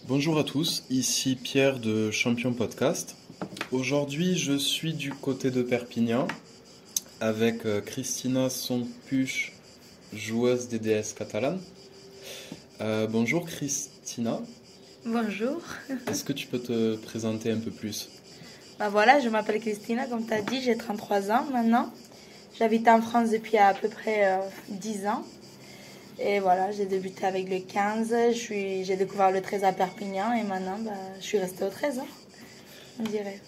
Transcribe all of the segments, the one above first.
Bonjour à tous, ici Pierre de Champion Podcast. Aujourd'hui, je suis du côté de Perpignan avec Cristina Sompuch, joueuse des DS catalane. Bonjour Cristina, Bonjour. est-ce que tu peux te présenter un peu plus? Bah voilà, je m'appelle Christina, comme tu as dit, j'ai 33 ans maintenant. J'habite en France depuis à peu près 10 ans. Et voilà, j'ai débuté avec le 15, j'ai découvert le 13 à Perpignan et maintenant je suis restée au 13, on dirait.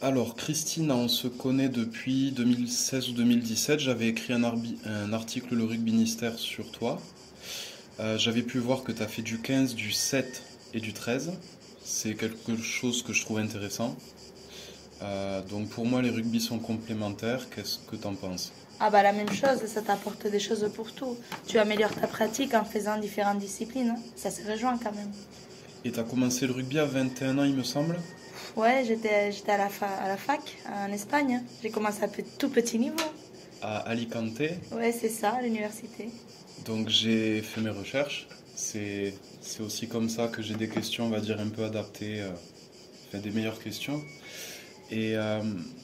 Alors Christina, on se connaît depuis 2016 ou 2017. J'avais écrit un article Le Rugbynistère sur toi. J'avais pu voir que tu as fait du 15, du 7 et du 13. C'est quelque chose que je trouve intéressant. Donc pour moi, les rugby sont complémentaires. Qu'est-ce que tu en penses? Ah bah la même chose, ça t'apporte des choses pour tout. Tu améliores ta pratique en faisant différentes disciplines, hein. Ça se rejoint quand même. Et tu as commencé le rugby à 21 ans, il me semble? Ouais, j'étais à la fac en Espagne. J'ai commencé à tout petit niveau. À Alicante. Ouais, c'est ça, à l'université. Donc j'ai fait mes recherches. C'est aussi comme ça que j'ai des questions, on va dire, un peu adaptées, enfin des meilleures questions. Et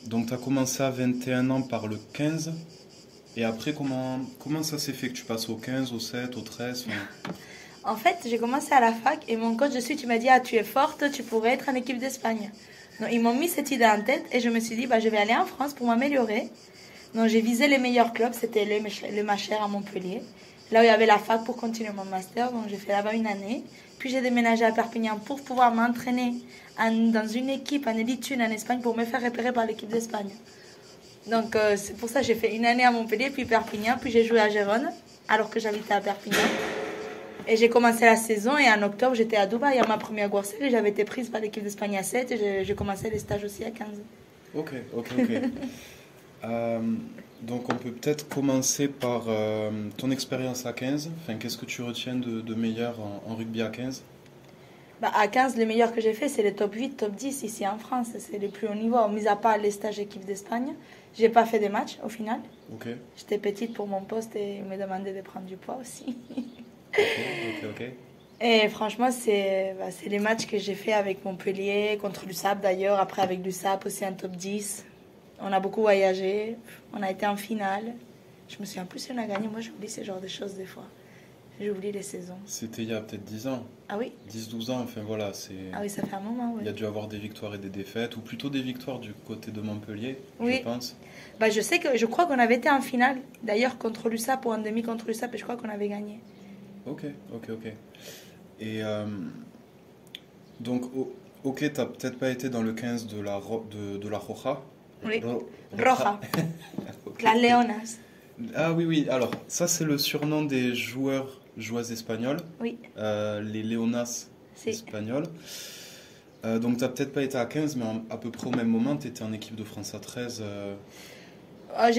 donc tu as commencé à 21 ans par le 15. Et après, comment ça s'est fait que tu passes au 15, au 7, au 13 En fait, j'ai commencé à la fac et mon coach de suite il m'a dit « Ah, tu es forte, tu pourrais être en équipe d'Espagne. » Donc ils m'ont mis cette idée en tête et je me suis dit je vais aller en France pour m'améliorer. Donc j'ai visé les meilleurs clubs, c'était le Machère à Montpellier. Là où il y avait la fac pour continuer mon master, donc j'ai fait là-bas une année. Puis j'ai déménagé à Perpignan pour pouvoir m'entraîner dans une équipe en Elite 1 en Espagne pour me faire repérer par l'équipe d'Espagne. Donc c'est pour ça que j'ai fait une année à Montpellier, puis Perpignan, puis j'ai joué à Gérone, alors que j'habitais à Perpignan. Et j'ai commencé la saison et en octobre j'étais à Dubaï à ma première World et j'avais été prise par l'équipe d'Espagne à 7 et j'ai commencé les stages aussi à 15. Ok. Donc on peut peut-être commencer par ton expérience à 15. Enfin, qu'est-ce que tu retiens de meilleur en rugby à 15? À 15, le meilleur que j'ai fait, c'est les top 8, top 10 ici en France. C'est le plus haut niveau, mis à part les stages équipe d'Espagne. J'ai pas fait de matchs au final. Ok. J'étais petite pour mon poste et ils me demandaient de prendre du poids aussi. Ok. Et franchement, c'est les matchs que j'ai fait avec Montpellier, contre l'USAP d'ailleurs, après avec l'USAP aussi en top 10. On a beaucoup voyagé, on a été en finale. Je me souviens plus si on a gagné, moi j'oublie ce genre de choses des fois. J'oublie les saisons. C'était il y a peut-être 10 ans. Ah oui? 10-12 ans, enfin voilà. Ah oui, ça fait un moment, oui. Il y a dû avoir des victoires et des défaites, ou plutôt des victoires du côté de Montpellier, oui. Je pense. Je crois qu'on avait été en finale, d'ailleurs contre l'USAP ou en demi contre l'USAP, et je crois qu'on avait gagné. Ok. Et donc, ok, t'as peut-être pas été dans le 15 de la Roja. Oui, Roja. Okay. La Leonas. Ah oui, alors ça c'est le surnom des joueuses espagnoles. Oui. Les Leonas espagnoles. Donc t'as peut-être pas été à 15, mais à peu près au même moment, tu étais en équipe de France à 13.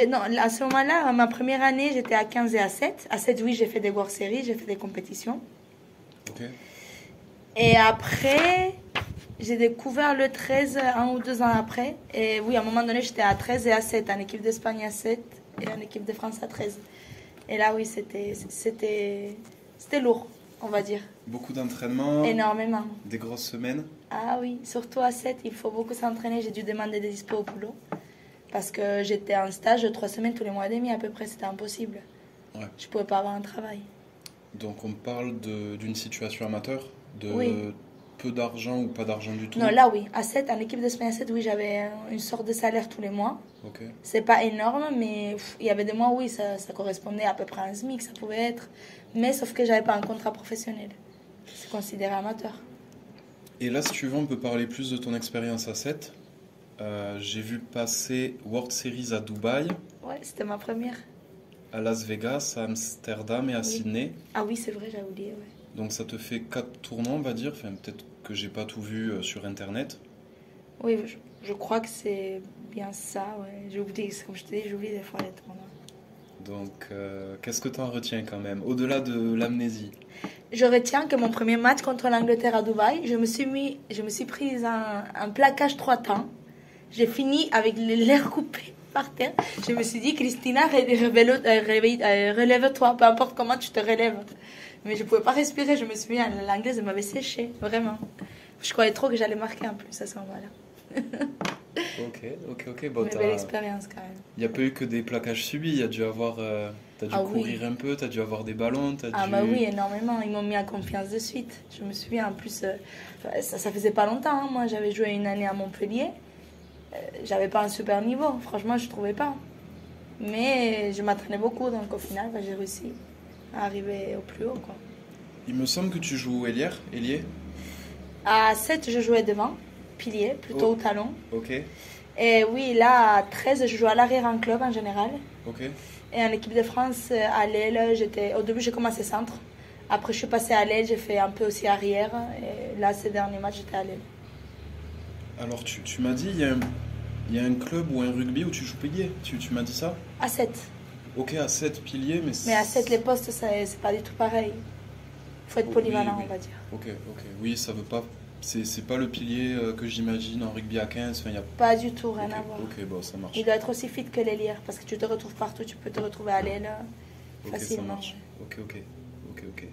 Non, à ce moment-là, ma première année, j'étais à 15 et à 7. À 7, oui, j'ai fait des World Series, j'ai fait des compétitions. Ok. Et après, j'ai découvert le 13 un ou deux ans après. Et oui, à un moment donné, j'étais à 13 et à 7, en équipe d'Espagne à 7 et en équipe de France à 13. Et là, oui, c'était lourd, on va dire. Beaucoup d'entraînement. Énormément. Des grosses semaines. Ah oui, surtout à 7, il faut beaucoup s'entraîner. J'ai dû demander des dispos au boulot. Parce que j'étais en stage de 3 semaines tous les mois et demi à peu près, c'était impossible. Ouais. Je pouvais pas avoir un travail. Donc on parle d'une situation amateur, oui. Peu d'argent ou pas d'argent du tout? Non, là oui, à 7, en équipe d'Espagne à 7, oui, j'avais une sorte de salaire tous les mois. Ok. C'est pas énorme, mais il y avait des mois, oui, ça correspondait à peu près à un SMIC, ça pouvait être. Mais sauf que j'avais pas un contrat professionnel. C'est considéré amateur. Et là, si tu veux, on peut parler plus de ton expérience à 7. J'ai vu passer World Series à Dubaï. Ouais, c'était ma première. À Las Vegas, à Amsterdam et à Sydney. Ah oui, c'est vrai, j'ai oublié, ouais. Donc ça te fait 4 tournois, on va dire. Enfin, peut-être que j'ai pas tout vu sur Internet. Oui, je crois que c'est bien ça, ouais. J'ai oublié, comme je te dis, j'oublie des fois les tournois. Donc, qu'est-ce que tu en retiens quand même, au-delà de l'amnésie? Je retiens que mon premier match contre l'Angleterre à Dubaï, je me suis prise un plaquage 3 temps. J'ai fini avec l'air coupé par terre. Je me suis dit, Christina, relève-toi, peu importe comment tu te relèves. Mais je pouvais pas respirer, je me souviens, l'anglaise m'avait séché, vraiment. Je croyais trop que j'allais marquer en plus à ce moment-là. Ok. Bon, Mais belle expérience quand même. Il n'y a pas eu que des plaquages subis, il y a dû avoir... t'as dû courir Oui. un peu, t'as dû avoir des ballons, Ah bah oui, énormément. Ils m'ont mis en confiance de suite. Je me souviens, en plus, ça faisait pas longtemps. Hein. Moi, j'avais joué une année à Montpellier. J'avais pas un super niveau, franchement, je trouvais pas. Mais je m'entraînais beaucoup, donc au final, bah, j'ai réussi à arriver au plus haut, quoi. Il me semble que tu joues ailier. À 7, je jouais devant, pilier, plutôt au talon. Ok, Et oui, là, à 13, je jouais à l'arrière en club en général. ok. Et en équipe de France, à l'aile, au début, j'ai commencé centre. Après, je suis passée à l'aile, j'ai fait un peu aussi arrière. Et là, ces derniers matchs, j'étais à l'aile. Alors, tu m'as dit, il y a un club ou un rugby où tu joues pilier. Tu m'as dit ça? À 7. Ok, à 7 piliers, mais... Mais à 7, les postes, c'est pas du tout pareil. Il faut être polyvalent, oui. on va dire. Ok. Oui, ça veut pas... C'est pas le pilier que j'imagine en rugby à 15. Enfin, y a... Pas du tout, rien à voir. Ok, bon, ça marche. Il doit être aussi fit que l'ailière, parce que tu te retrouves partout, tu peux te retrouver à l'aile Ok, facilement. ça marche. Ok.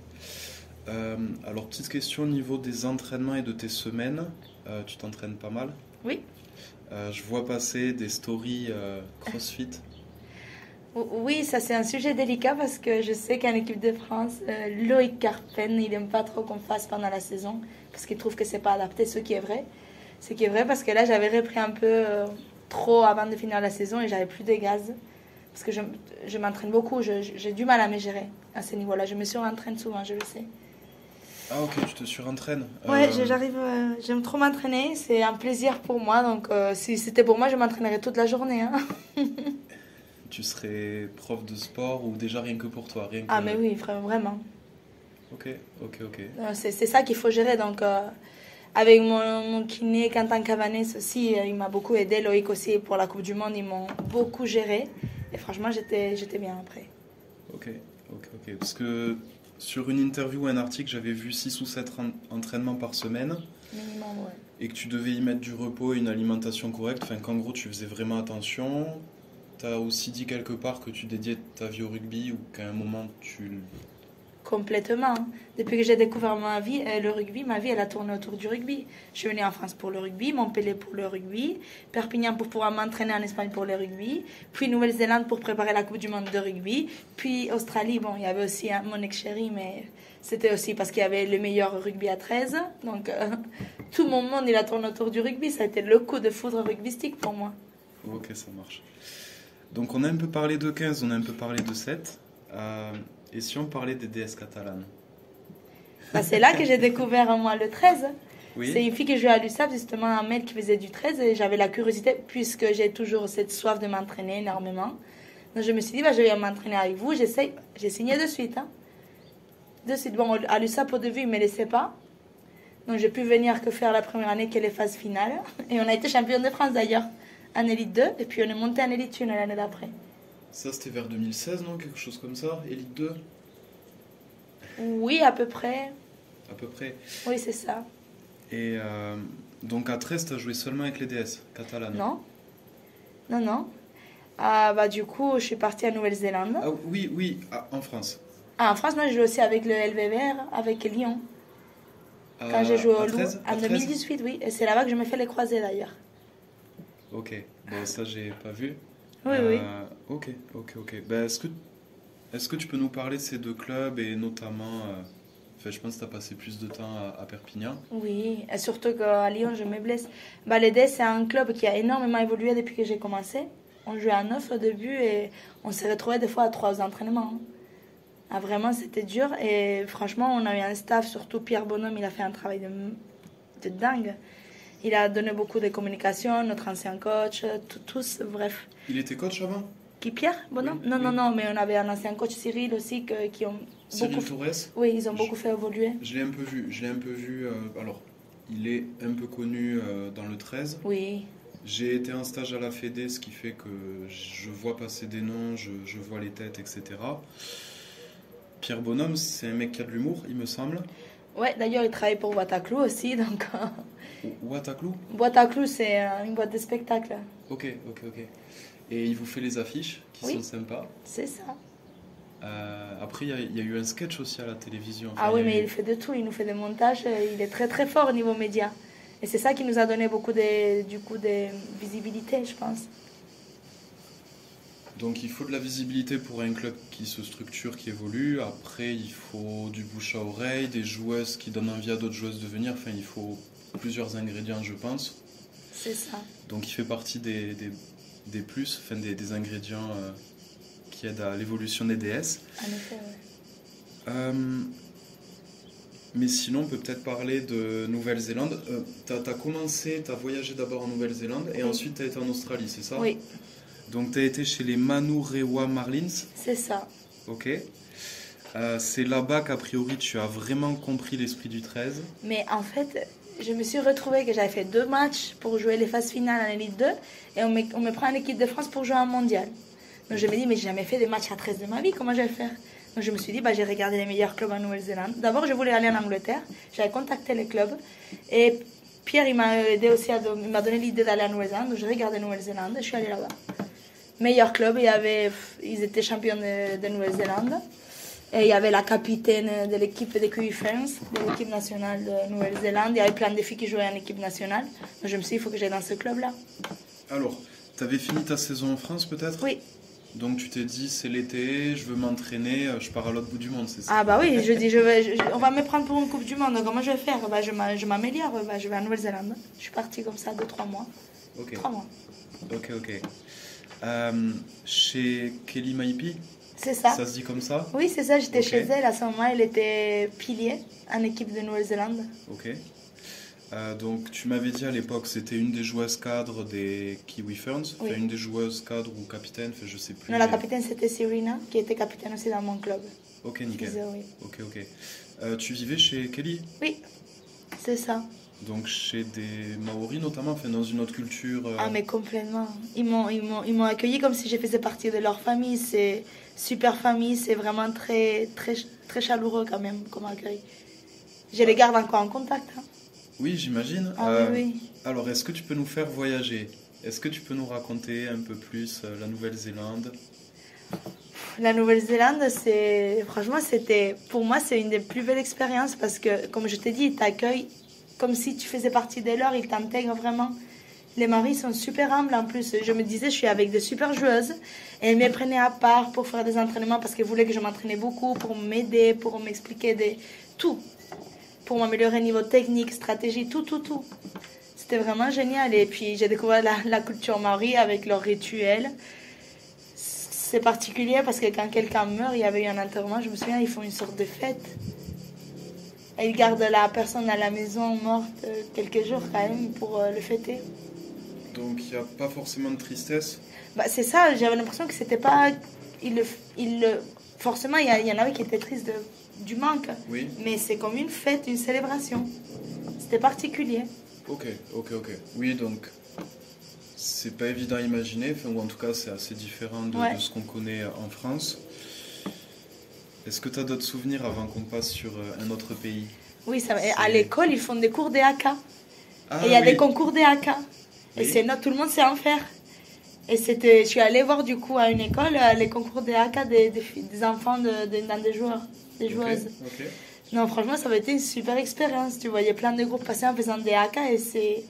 Alors, petite question au niveau des entraînements et de tes semaines. Tu t'entraînes pas mal? Oui. Je vois passer des stories CrossFit. Oui, ça c'est un sujet délicat parce que je sais qu'en équipe de France, Loïc Carpen, il n'aime pas trop qu'on fasse pendant la saison parce qu'il trouve que c'est pas adapté, ce qui est vrai. Ce qui est vrai parce que là, j'avais repris un peu trop avant de finir la saison et j'avais plus de gaz. Parce que je m'entraîne beaucoup, j'ai du mal à me gérer à ce niveau-là. Je me surentraîne souvent, je le sais. Ah ok, tu te surentraînes. Ouais, j'aime trop m'entraîner, c'est un plaisir pour moi. Donc si c'était pour moi, je m'entraînerais toute la journée. Hein. Tu serais prof de sport ou déjà rien que pour toi, rien que... Ah mais oui, vraiment. Ok. C'est ça qu'il faut gérer. Donc avec mon kiné, Quentin Cavanès aussi, il m'a beaucoup aidé. Loïc aussi pour la Coupe du Monde, ils m'ont beaucoup géré. Et franchement, j'étais bien après. Ok. Parce que sur une interview ou un article, j'avais vu 6 ou 7 entraînements par semaine. Minimum, ouais. Et que tu devais y mettre du repos et une alimentation correcte. Enfin, qu'en gros, tu faisais vraiment attention. T'as aussi dit quelque part que tu dédiais ta vie au rugby ou qu'à un moment tu... Complètement. Depuis que j'ai découvert le rugby, ma vie, elle a tourné autour du rugby. Je suis venue en France pour le rugby, Montpellier pour le rugby, Perpignan pour pouvoir m'entraîner en Espagne pour le rugby, puis Nouvelle-Zélande pour préparer la Coupe du Monde de rugby, puis Australie, bon, il y avait aussi mon ex-chéri, mais c'était aussi parce qu'il y avait le meilleur rugby à 13. Donc, tout mon monde, il a tourné autour du rugby. Ça a été le coup de foudre rugbystique pour moi. Ok, ça marche. Donc, on a un peu parlé de 15, on a un peu parlé de 7. Et si on parlait des DS catalanes? Bah, c'est là que j'ai découvert moi le 13. Oui. C'est une fille que je jouais à l'USAP, justement un mec qui faisait du 13 et j'avais la curiosité puisque j'ai toujours cette soif de m'entraîner énormément. Donc je me suis dit, bah, je vais m'entraîner avec vous, j'essaye. J'ai signé de suite. Hein. De suite. Bon, à l'USAP au début, ils ne me laissaient pas. Donc j'ai pu venir que faire la première année, qui est les phases finales. Et on a été champion de France d'ailleurs, en Élite 2, et puis on est monté en Élite 1 l'année d'après. Ça, c'était vers 2016, non? Quelque chose comme ça? Élite 2? Oui, à peu près. À peu près. Oui, c'est ça. Et donc à 13, tu as joué seulement avec les DS catalanes? Non. Ah, bah, du coup, je suis partie à Nouvelle-Zélande. Ah oui, en France. Ah, en France, moi, je joue aussi avec le LVVR, avec Lyon. Quand j'ai joué au Loup, en 2018, oui. Et c'est là-bas que je me fais les croisés, d'ailleurs. Ok, bon, ça, j'ai pas vu. Oui. Ok. Ben, est-ce que tu peux nous parler de ces deux clubs et notamment... Enfin, je pense que tu as passé plus de temps à Perpignan. Oui, et surtout qu'à Lyon, je me blesse. Bah, les DS, c'est un club qui a énormément évolué depuis que j'ai commencé. On jouait à 9 au début et on s'est retrouvés des fois à 3 entraînements. Ah, vraiment, c'était dur. Et franchement, on a eu un staff, surtout Pierre Bonhomme, il a fait un travail de dingue. Il a donné beaucoup de communication, notre ancien coach, tous, bref. Il était coach avant? Qui, Pierre Bonhomme? Oui, Non, mais on avait un ancien coach, Cyril aussi, qui ont Cyril beaucoup... Torres? Oui, ils ont beaucoup fait évoluer. Je l'ai un peu vu. Alors, il est un peu connu dans le 13. Oui. J'ai été en stage à la Fédé, ce qui fait que je vois passer des noms, je vois les têtes, etc. Pierre Bonhomme, c'est un mec qui a de l'humour, il me semble. Ouais, d'ailleurs, il travaille pour Boîte aussi, donc... Ouattaclou? Boîte c'est une boîte de spectacle. Ok. Et il vous fait les affiches qui sont sympas. C'est ça. Après, il y a eu un sketch aussi à la télévision. Enfin, Ah il y oui, a mais eu- il fait de tout, il nous fait des montages, il est très très fort au niveau média. Et c'est ça qui nous a donné beaucoup du coup, de visibilité, je pense. Donc il faut de la visibilité pour un club qui se structure, qui évolue. Après, il faut du bouche à oreille, des joueuses qui donnent envie à d'autres joueuses de venir. Enfin, il faut plusieurs ingrédients, je pense. C'est ça. Donc il fait partie des plus, enfin des ingrédients qui aident à l'évolution des DS. En effet, ouais. Euh, mais sinon, on peut peut-être parler de Nouvelle-Zélande. T'as voyagé d'abord en Nouvelle-Zélande et Oui. ensuite t'as été en Australie, c'est ça? Oui, Donc t'as été chez les Manurewa Marlins, c'est ça. ok. C'est là-bas qu'a priori tu as vraiment compris l'esprit du 13. Mais en fait, je me suis retrouvée que j'avais fait 2 matchs pour jouer les phases finales en Elite 2 et on me prend en équipe de France pour jouer en mondial. Donc je me dis, mais j'ai jamais fait des matchs à 13 de ma vie, comment je vais faire? Donc je me suis dit, bah, j'ai regardé les meilleurs clubs en Nouvelle-Zélande. D'abord, je voulais aller en Angleterre, j'avais contacté les clubs et Pierre, il m'a aidé aussi, il m'a donné l'idée d'aller en Nouvelle-Zélande. Donc j'ai regardé Nouvelle-Zélande et je suis allée là-bas. Meilleur club, ils étaient champions de Nouvelle-Zélande. Et il y avait la capitaine de l'équipe de QI France, de l'équipe nationale de Nouvelle-Zélande. Il y avait plein de filles qui jouaient en équipe nationale. Donc je me suis dit, il faut que j'aille dans ce club-là. Alors, t'avais fini ta saison en France peut-être? Oui. Donc tu t'es dit c'est l'été, je veux m'entraîner, je pars à l'autre bout du monde, c'est ça? Ah bah oui, je dis, on va me prendre pour une Coupe du Monde. Donc comment je vais faire? Bah, je m'améliore, bah, je vais à Nouvelle-Zélande. Je suis partie comme ça 2-3 mois. Ok, 3 mois. ok. Chez Kelly Maipi, C'est ça. ça se dit comme ça? Oui, c'est ça, j'étais Ok. chez elle à ce moment. Elle était pilier en équipe de Nouvelle-Zélande. Ok. Donc tu m'avais dit à l'époque c'était une des joueuses cadres des Kiwi Ferns, Oui. enfin, une des joueuses cadres ou capitaines, enfin, je sais plus. Non, la mais- capitaine c'était Serena, qui était capitaine aussi dans mon club. Ok, Je nickel. disais oui. Ok. Tu vivais chez Kelly? Oui, c'est ça. Donc chez des Maoris notamment, enfin dans une autre culture. Ah, mais complètement. Ils m'ont accueilli comme si je faisais partie de leur famille. C'est super famille, c'est vraiment très, très, très chaleureux quand même comme accueil. Je les garde encore en contact. Hein. Oui, j'imagine. Ah oui, oui. Alors, est-ce que tu peux nous faire voyager? Est-ce que tu peux nous raconter un peu plus la Nouvelle-Zélande? La Nouvelle-Zélande, franchement, pour moi, c'est une des plus belles expériences parce que, comme je t'ai dit, ils t'accueillent comme si tu faisais partie de leur, ils t'intègrent vraiment. Les maris sont super humbles en plus. Je me disais, je suis avec des super joueuses et elles me prenaient à part pour faire des entraînements parce qu'elles voulaient que je m'entraînais beaucoup, pour m'aider, pour m'expliquer tout. Pour m'améliorer niveau technique, stratégie, tout. C'était vraiment génial. Et puis j'ai découvert la culture maori avec leurs rituels. C'est particulier parce que quand quelqu'un meurt, il y avait eu un enterrement, je me souviens, ils font une sorte de fête. Et ils gardent la personne à la maison morte quelques jours quand même pour le fêter. Donc, il n'y a pas forcément de tristesse. Bah, c'est ça, j'avais l'impression que c'était pas... Forcément, il y en avait qui étaient tristes du manque. Oui. Mais c'est comme une fête, une célébration. C'était particulier. Ok. Oui, donc, c'est pas évident à imaginer, enfin, ou en tout cas, c'est assez différent de ce qu'on connaît en France. Est-ce que tu as d'autres souvenirs avant qu'on passe sur un autre pays? Oui, à l'école, ils font des cours d'EAK. Ah, Et il y a oui. des concours d'EAK. Et Oui. tout le monde sait en faire. Et je suis allée voir du coup à une école les concours d'EAK des enfants dans des joueurs, des joueuses. Ok. Non, franchement, ça avait été une super expérience. Tu voyais plein de groupes passer en faisant des AK et c'est...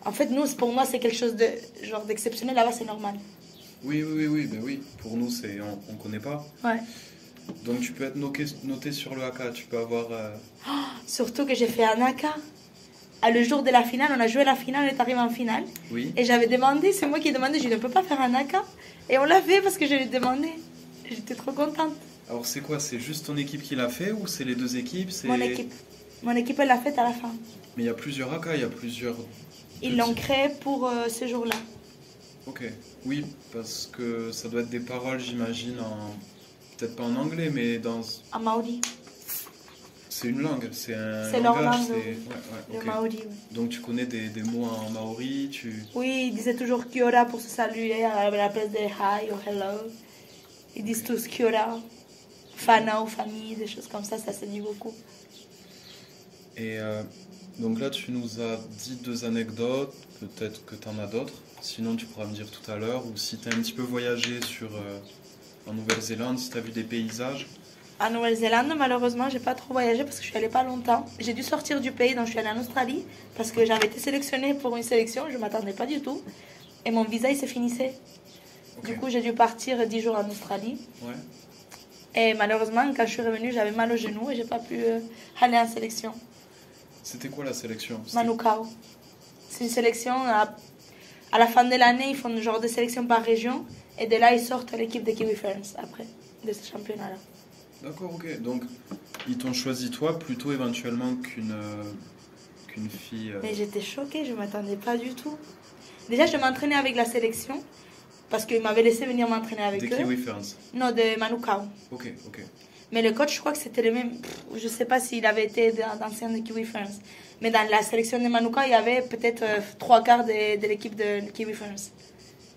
En fait, pour moi, c'est quelque chose de genre d'exceptionnel. Là-bas, c'est normal. Oui, ben oui. Pour nous, on connaît pas. Ouais. Donc tu peux être noté sur le AK, tu peux avoir... Surtout que j'ai fait un AK. Le jour de la finale, on a joué la finale, on est arrivé en finale. Oui. Et j'avais demandé, c'est moi qui ai demandé, je ne peux pas faire un AK. Et on l'a fait parce que je l'ai demandé. J'étais trop contente. Alors c'est quoi? C'est juste ton équipe qui l'a fait ou c'est les deux équipes? Mon équipe. Mon équipe, elle l'a fait à la fin. Mais il y a plusieurs AK, il y a plusieurs... Ils l'ont créé pour ce jour-là. Ok. Oui, parce que ça doit être des paroles, j'imagine, peut-être pas en anglais, mais dans... En maori. C'est une langue, c'est un C'est leur langage, langue, c'est... oui. Ouais, Le ok. maori, oui. Donc tu connais des mots en maori, Oui, ils disaient toujours Kiora pour se saluer à la place de hi ou hello. Ils disent tous Kiora, Fana ou famille, des choses comme ça se dit beaucoup. Et donc là, tu nous as dit 2 anecdotes, peut-être que tu en as d'autres. Sinon, tu pourras me dire tout à l'heure, ou si tu as un petit peu voyagé sur en Nouvelle-Zélande, si tu as vu des paysages. En Nouvelle-Zélande, malheureusement, j'ai pas trop voyagé parce que je suis allée pas longtemps. J'ai dû sortir du pays, donc je suis allée en Australie parce que j'avais été sélectionnée pour une sélection, je m'attendais pas du tout. Et mon visa, il se finissait. Ok. Du coup, j'ai dû partir 10 jours en Australie. Ouais. Et malheureusement, quand je suis revenue, j'avais mal au genou et j'ai pas pu aller en sélection. C'était quoi la sélection? Manukau. C'est une sélection, à la fin de l'année, ils font un genre de sélection par région. Et de là, ils sortent l'équipe de Kiwi Ferns après, de ce championnat-là. D'accord, ok. Donc, ils t'ont choisi toi plutôt éventuellement qu'une fille. Mais j'étais choquée, je ne m'attendais pas du tout. Déjà, je m'entraînais avec la sélection parce qu'ils m'avaient laissé venir m'entraîner avec Des eux. Kiwi Ferns. Non, de Manukau. Ok, ok. Mais le coach, je crois que c'était le même. Je ne sais pas s'il avait été d'ancien de Kiwi Ferns. Mais dans la sélection de Manukau, il y avait peut-être 3/4 de l'équipe de Kiwi Ferns.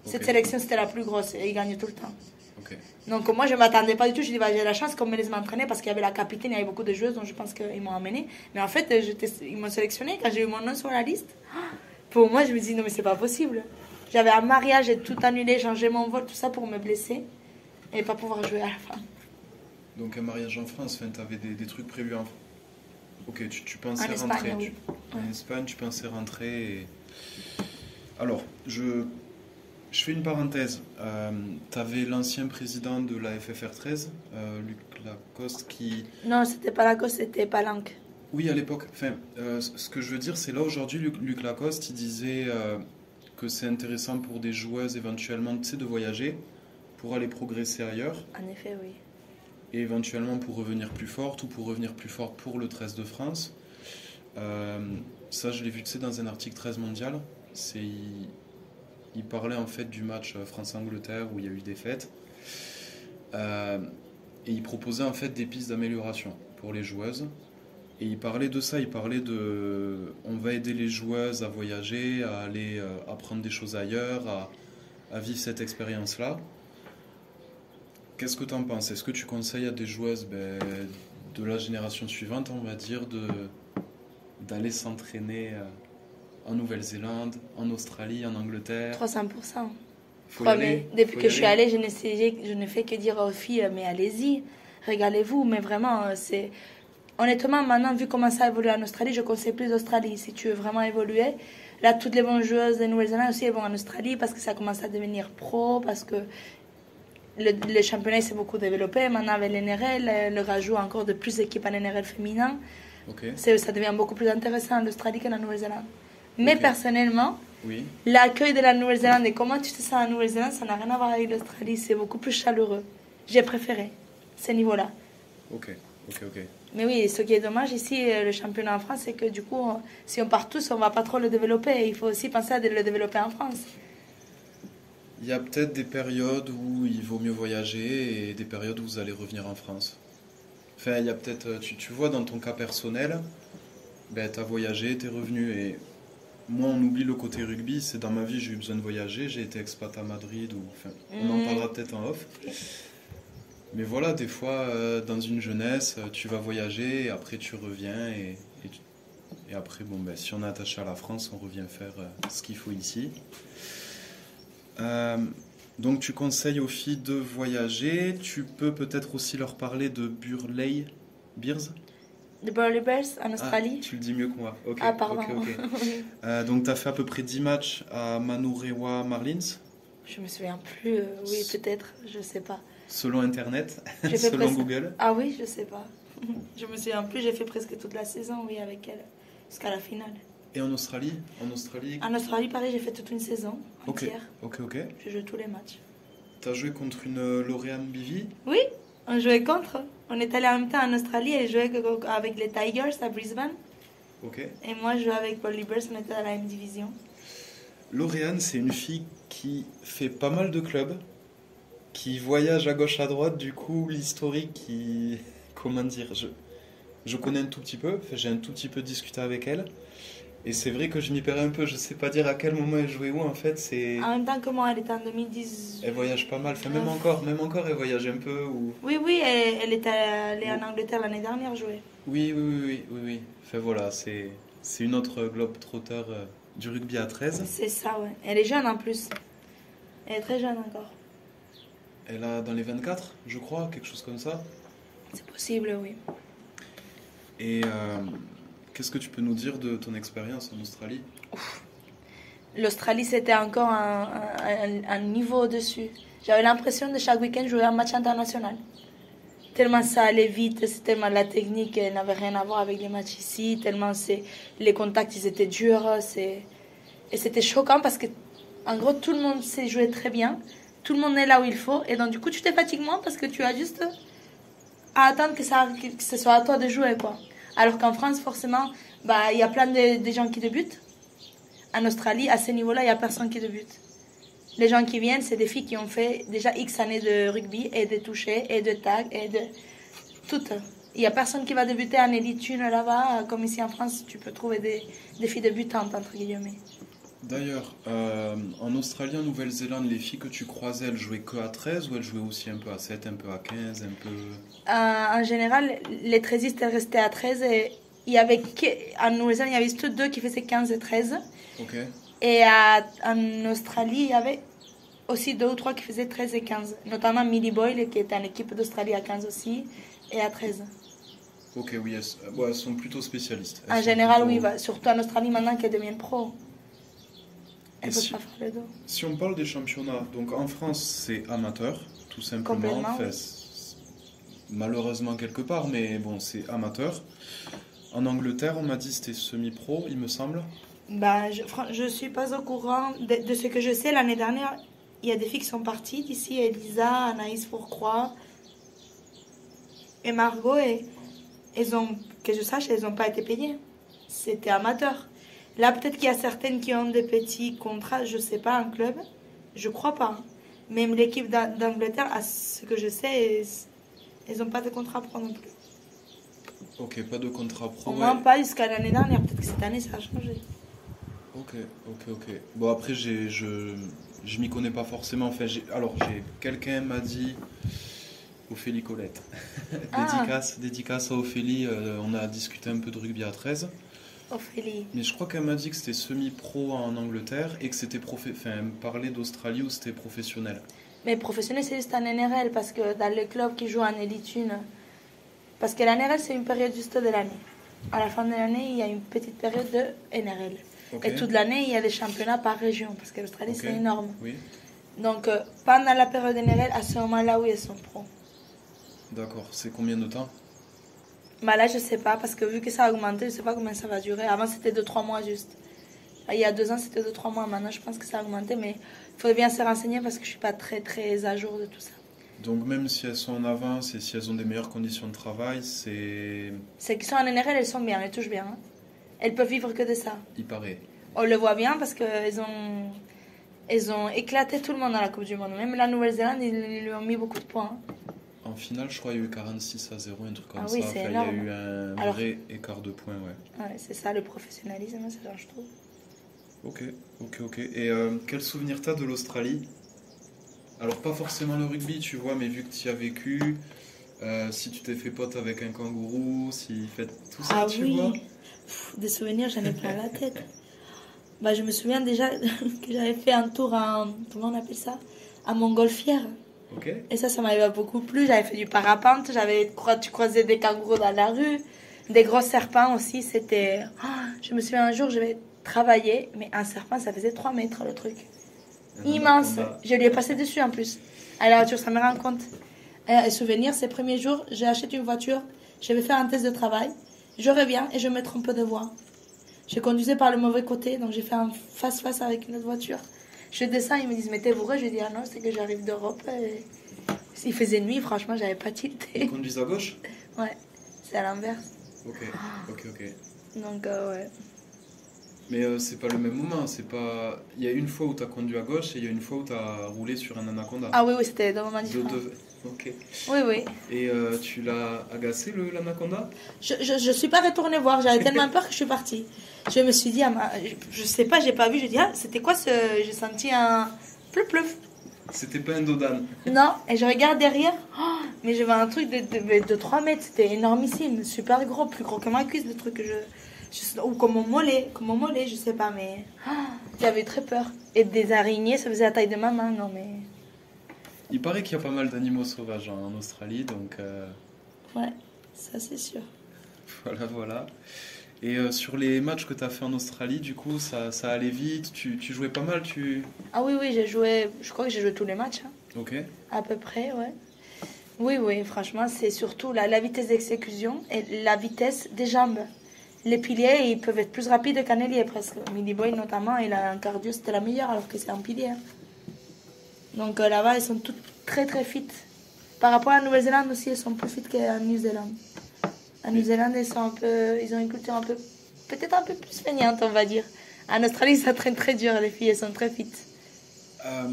Cette Ok. sélection, c'était la plus grosse et ils gagnaient tout le temps. Ok. Donc moi, je ne m'attendais pas du tout. Je dis, bah, j'ai la chance qu'on me laisse m'entraîner parce qu'il y avait la capitaine, il y avait beaucoup de joueuses, donc je pense qu'ils m'ont amené. Mais en fait, ils m'ont sélectionné quand j'ai eu mon nom sur la liste. Pour moi, je me dis, non, mais c'est pas possible. J'avais un mariage, j'ai tout annulé, changé mon vol, tout ça pour me blesser et pas pouvoir jouer à la fin. Donc, un mariage en France, enfin, tu avais des trucs prévus en France. Ok, tu pensais En Espagne, rentrer. oui. En Espagne, tu pensais rentrer. Alors, je fais une parenthèse. Tu avais l'ancien président de la FFR 13, Luc Lacoste, qui. Non, c'était pas la cause, c'était Palanque. Oui, à l'époque. Enfin, ce que je veux dire, c'est là aujourd'hui, Luc Lacoste, il disait que c'est intéressant pour des joueuses éventuellement, tu sais, de voyager pour aller progresser ailleurs En effet, oui. et éventuellement pour revenir plus forte ou pour revenir plus forte pour le 13 de France. Ça, je l'ai vu, tu sais, dans un article 13 mondial. Il parlait en fait du match France-Angleterre où il y a eu des défaites. Et il proposait en fait des pistes d'amélioration pour les joueuses. Et il parlait de ça, il parlait de... On va aider les joueuses à voyager, à aller apprendre des choses ailleurs, à vivre cette expérience-là. Qu'est-ce que tu en penses? Est-ce que tu conseilles à des joueuses de la génération suivante, on va dire, d'aller s'entraîner en Nouvelle-Zélande, en Australie, en Angleterre? 300%. Faut y aller, Depuis faut y que je suis aller. allée, je ne fais que dire aux filles, mais allez-y, régalez-vous. Mais vraiment, c'est... Honnêtement, maintenant, vu comment ça évolue en Australie, je conseille plus l'Australie. Si tu veux vraiment évoluer, là, toutes les bonnes joueuses de Nouvelle-Zélande aussi, elles vont en Australie parce que ça commence à devenir pro, parce que le championnat s'est beaucoup développé. Maintenant, avec l'NRL, le rajout encore de plus d'équipes en NRL féminin. Ok, Ça devient beaucoup plus intéressant en Australie que la Nouvelle-Zélande. Mais Ok. personnellement, oui, l'accueil de la Nouvelle-Zélande et comment tu te sens en Nouvelle-Zélande, ça n'a rien à voir avec l'Australie. C'est beaucoup plus chaleureux. J'ai préféré ce niveau-là. ok. Mais oui, ce qui est dommage ici, le championnat en France, c'est que du coup, si on part tous, on va pas trop le développer. Il faut aussi penser à le développer en France. Il y a peut-être des périodes où il vaut mieux voyager et des périodes où vous allez revenir en France. Enfin, il y a peut-être, tu vois, dans ton cas personnel, ben, tu as voyagé, tu es revenu. Et moi, on oublie le côté rugby. C'est dans ma vie, j'ai eu besoin de voyager. J'ai été expat à Madrid. Enfin, on en parlera peut-être en off. Mais voilà, des fois, dans une jeunesse, tu vas voyager et après tu reviens. Et après, bon, ben, si on est attaché à la France, on revient faire ce qu'il faut ici. Donc tu conseilles aux filles de voyager. Tu peux peut-être aussi leur parler de Burleigh Bears. Les Burleigh Bears en Ah, Australie. tu le dis mieux que moi. Ok, Ah, pardon. ok. Donc tu as fait à peu près 10 matchs à Manurewa Marlins, Je me souviens plus. Oui, peut-être. Je sais pas. selon Internet, J'ai fait selon presque- Google. Ah oui, je sais pas. Je me souviens plus. J'ai fait presque toute la saison, oui, avec elle, jusqu'à la finale. Et en Australie? En Australie, En Australie, pareil, j'ai fait toute une saison ok, entière. ok. Je joue tous les matchs. Tu as joué contre une Lauriane Bivy? Oui, on jouait contre. On est allé en même temps en Australie. Elle jouait avec les Tigers à Brisbane. Ok. Et moi, je jouais avec Burleigh Bears. On était dans la même division. Lauriane, c'est une fille qui fait pas mal de clubs, qui voyage à gauche à droite. Du coup, l'historique, comment dire, je connais un tout petit peu. Enfin, j'ai un tout petit peu discuté avec elle. Et c'est vrai que je m'y perds un peu. Je sais pas dire à quel moment elle jouait où. En fait, c'est. En même temps que moi, elle était en 2010. Elle voyage pas mal. Enfin, même encore, elle voyage un peu. Ou... Oui, oui, elle était allée en Angleterre l'année dernière jouer. Oui. Enfin voilà, c'est une autre globe-trotter du rugby à 13. C'est ça, ouais. Elle est jeune en plus. Elle est très jeune encore. Elle a dans les 24, je crois, quelque chose comme ça. C'est possible, oui. Et qu'est-ce que tu peux nous dire de ton expérience en Australie? L'Australie, c'était encore un niveau au-dessus. J'avais l'impression de chaque week-end jouer un match international. Tellement ça allait vite, tellement la technique n'avait rien à voir avec les matchs ici, tellement les contacts ils étaient durs. Et c'était choquant parce que, en gros, tout le monde sait jouer très bien, tout le monde est là où il faut, et donc du coup, tu te fatigues moins parce que tu as juste à attendre que ce soit à toi de jouer, quoi. Alors qu'en France, forcément, bah, il y a plein de gens qui débutent. En Australie, à ce niveau-là, il n'y a personne qui débute. Les gens qui viennent, c'est des filles qui ont fait déjà X années de rugby et de toucher et de tag et de tout. Il n'y a personne qui va débuter en élite 1 là-bas. Comme ici en France, tu peux trouver des filles débutantes, entre guillemets. D'ailleurs, en Australie, en Nouvelle-Zélande, les filles que tu croisais, elles jouaient que à 13 ou elles jouaient aussi un peu à 7, un peu à 15, un peu... En général, les 13istes elles restaient à 13 et en Nouvelle-Zélande, il y avait juste 2 qui faisaient 15 et 13. Ok. Et en Australie, il y avait aussi 2 ou 3 qui faisaient 13 et 15. Notamment Millie Boyle, qui était en équipe d'Australie à 15 aussi, et à 13. Ok, oui, elles sont plutôt spécialistes. En général, oui, surtout en Australie, maintenant qu'elles deviennent pro. Elles peuvent pas faire les deux. Si on parle des championnats, donc en France, c'est amateur, tout simplement. Complètement, Enfin, oui. Malheureusement quelque part, mais bon, c'est amateur. En Angleterre, on m'a dit que c'était semi-pro, il me semble. Bah, je suis pas au courant de ce que je sais. L'année dernière, il y a des filles qui sont parties d'ici, Elisa, Anaïs Fourcroy et Margot, et que je sache, elles n'ont pas été payées. C'était amateur. Là, peut-être qu'il y a certaines qui ont des petits contrats, je sais pas, un club. Je crois pas. Même l'équipe d'Angleterre, à ce que je sais, elles n'ont pas de contrat pro non plus. Ok, pas de contrat pro. Au moins pas jusqu'à l'année dernière. Peut-être que cette année, ça a changé. Ok. Bon, après, je m'y connais pas forcément. Enfin, j'ai quelqu'un m'a dit, Ophélie Colette. Dédicace à Ophélie. On a discuté un peu de rugby à 13. Ophélie. Mais je crois qu'elle m'a dit que c'était semi-pro en Angleterre et que c'était elle me parlait d'Australie où c'était professionnel. Mais professionnel, c'est juste en NRL parce que dans les clubs qui jouent en Elite 1, parce que la NRL, c'est une période juste de l'année. À la fin de l'année, il y a une petite période de NRL. Okay. Et toute l'année, il y a des championnats par région parce que l'Australie, c'est énorme. Oui. Donc, pendant la période NRL, à ce moment-là, oui, elles sont pro. D'accord. C'est combien de temps? Bah là, je sais pas, parce que vu que ça a augmenté, je sais pas combien ça va durer. Avant, c'était 2-3 mois juste. Il y a 2 ans, c'était 2-3 mois. Maintenant, je pense que ça a augmenté, mais il faudrait bien se renseigner parce que je suis pas très, très à jour de tout ça. Donc, même si elles sont en avance et si elles ont des meilleures conditions de travail, c'est... Celles qui sont en NRL, elles sont bien, elles touchent bien. Hein. Elles peuvent vivre que de ça. Il paraît. On le voit bien parce qu'elles ont éclaté tout le monde dans la Coupe du Monde. Même la Nouvelle-Zélande, ils lui ont mis beaucoup de points. Hein. En finale, je crois qu'il y a eu 46-0, un truc comme oui, ça. C'est enfin, énorme. Il y a eu un vrai écart de points, ouais. Ouais, c'est ça le professionnalisme, ça je trouve. Ok. Et quel souvenir t'as de l'Australie? Alors, pas forcément le rugby, tu vois, mais vu que tu y as vécu, si tu t'es fait pote avec un kangourou, si fait tout ça, tu vois. Des souvenirs, j'en ai plein la tête. Bah, je me souviens déjà que j'avais fait un tour comment on appelle ça? À Montgolfière. Okay. Et ça m'avait beaucoup plu. J'avais fait du parapente, tu croisais des kangourous dans la rue, des gros serpents aussi. C'était. Je me souviens un jour, je vais travailler, mais un serpent, ça faisait 3 mètres le truc. Immense. Je lui ai passé dessus en plus. À la voiture, ça me rend compte. Et souvenir, ces premiers jours, j'ai acheté une voiture, je vais faire un test de travail, je reviens et je me trompe de voie. Je conduisais par le mauvais côté, donc j'ai fait un face-face avec une autre voiture. Je descends, ils me disent, mais t'es bourré? Je dis, ah non, c'est que j'arrive d'Europe. Et... Il faisait nuit, franchement, j'avais pas tilté. Ils conduisent à gauche? Ouais, c'est à l'inverse. Ok. Donc, ouais. Mais c'est pas le même moment, c'est pas... Il y a une fois où t'as conduit à gauche et il y a une fois où t'as roulé sur un anaconda. Ah oui, c'était deux moments différents. Ok. Oui. Et tu l'as agacé, l'anaconda? Je suis pas retournée voir, j'avais tellement peur que je suis partie. Je me suis dit, je sais pas, j'ai pas vu, je dis, c'était quoi ce... J'ai senti un plouf. C'était pas un dodan? Non, et je regarde derrière, mais j'avais un truc de 3 mètres, c'était énormissime, super gros, plus gros que ma cuisse, le truc que ou comme mon mollet, je sais pas, mais j'avais très peur. Et des araignées, ça faisait la taille de ma main, non mais... Il paraît qu'il y a pas mal d'animaux sauvages en Australie, donc Ouais, ça c'est sûr. voilà, voilà. Et sur les matchs que tu as fait en Australie, du coup, ça allait vite, tu jouais pas mal, tu... Ah oui, oui, j'ai joué, je crois que j'ai joué tous les matchs, hein, Ok. à peu près, ouais. Oui, oui, franchement, c'est surtout la vitesse d'exécution et la vitesse des jambes. Les piliers, ils peuvent être plus rapides qu'un ailier presque. Millie Boy notamment, il a un cardio, c'était la meilleure alors que c'est un pilier, hein. Donc là-bas, ils sont toutes très très fit. Par rapport à la Nouvelle-Zélande aussi, ils sont plus fit qu'en Nouvelle-Zélande. En Nouvelle-Zélande, ils ont une culture un peu, peut-être un peu plus feignante, on va dire. En Australie, ça traîne très dur, les filles, elles sont très fit. Euh,